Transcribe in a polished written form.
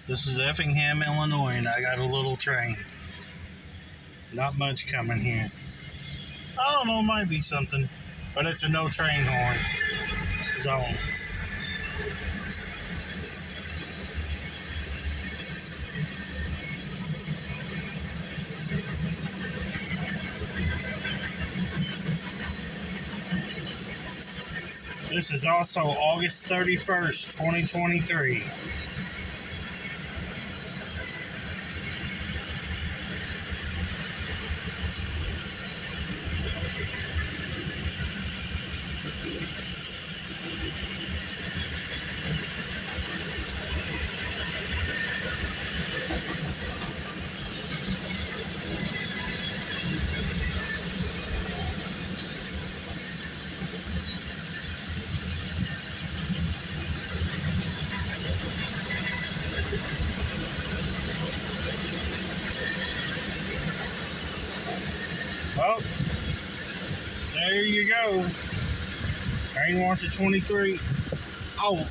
This is Effingham, Illinois, and I got a little train. Not much coming here. I don't know, might be something, but it's a no train horn zone. This is also August 31st, 2023. Well, there you go. Train watch at 23. Out.